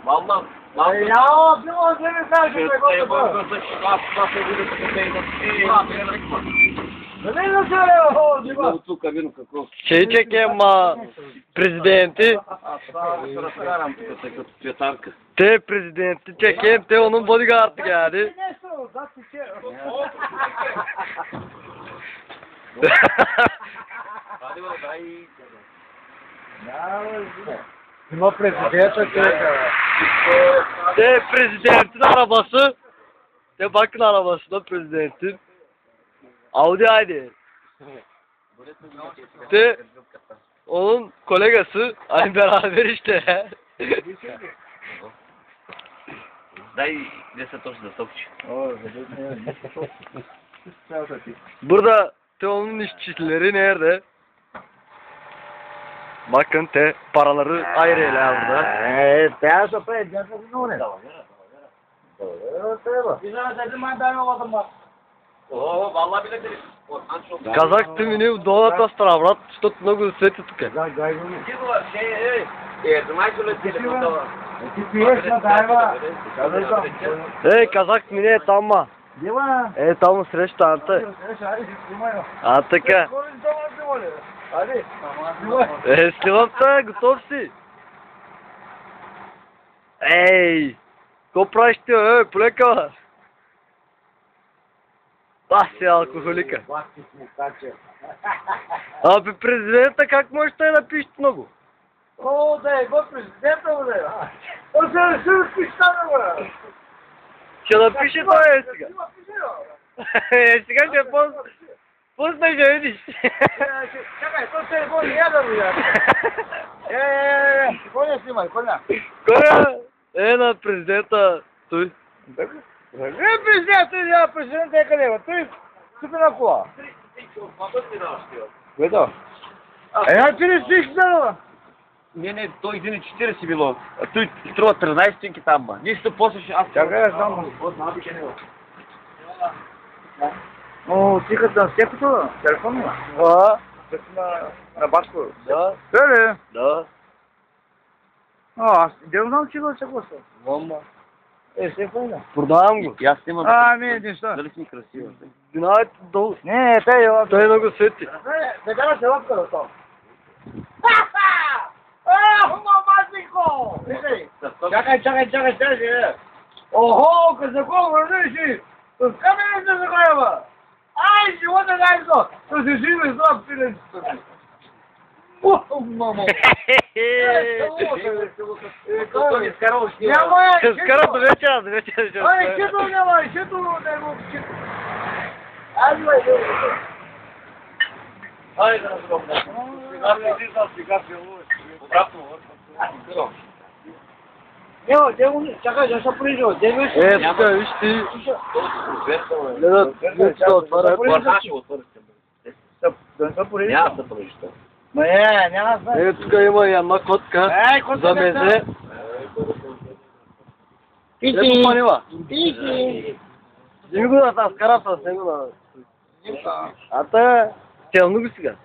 Vallahi. Ya bir o seni sadece Şey çekeyim ma prezidenti. Te prezidenti çekeyim te onun bodyguardı geldi. Ima prezidenta Te prezidentin arabası. Te bakın arabasına prezidentin. Audi haydi. Te onun kolegası aynı beraber işte. Дай 10 тоже за топче. Burada te onun işçileri nerede? Bakın te paraları ayrı ele aldı. Pedazo pe, ya se no ne. Oo vallahi bile değil. Kazak tümünü dolata stravrat что-то много светит тук. Знаете ли телефон? Казак мине тамма. Дива. Там среща анта. А така. Снимам те, готов си. Ей, какво правиш ти, полека? Аз си алкохолика. Абе, президента, как можеш той да пишеш много? О, да е, президента му да е. О, се пишта, Ще напише той сега. Сега ще пусна ще видиш. Чакай, то телефон не я да му я. Коня снимай, коня. Коня е на президента той. Президента е къде, бе? Той супи на кола. Което? Една 46 дава. Не, той един 40 било. А той струва 13 стотинки там, ба. Нищо после ще... Чакай, аз знам. О, тихо там, стекото, телефон има. Да. На Баско. Да. Теле. Да. Аз не знам, че го се гласа. Мама. Се файна. Продавам го. И аз снимам. Не, нищо. Дали си ми красива? Знаете долу. Не, те е лапка. Той много свети. Сега се лапка до това. Мамасико! Чакай. Охо, казако, върни си! С камерите за голяма! Ай, живота най-зло! Да се живи зло, пилечето! О, мамо! Няма я! Ще скара до вечера, Ай, чето няма, чето не го чето! Ай, бай, Ай, да разговаря. Сега си обратно. чакай, да се прижо, тук виж ти. Гледат, да отварят. Да се прижо. Няма да пролиш. Няма да знае. Тук има и една котка за мезе. Пики! Манила. Пики! Вземи го да се скара с него. А те, телно го сега.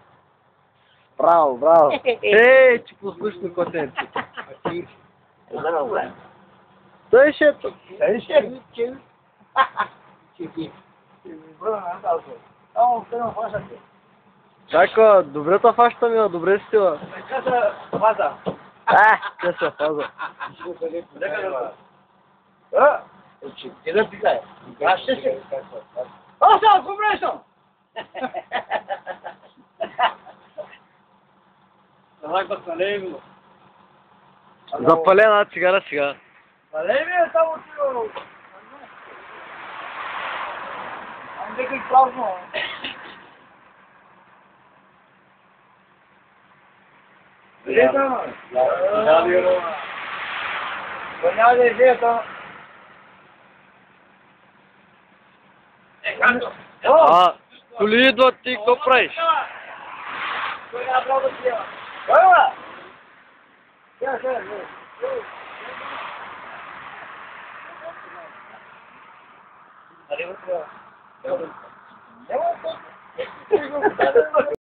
Браво. Ей, че послушно котенце. Той ще ето. Чака, добре та фаща ми, добре си тила. Те са фаза. Запалена цигара сега. Левия само чудо. Андекай празно. Коли идват ти, какво правиш?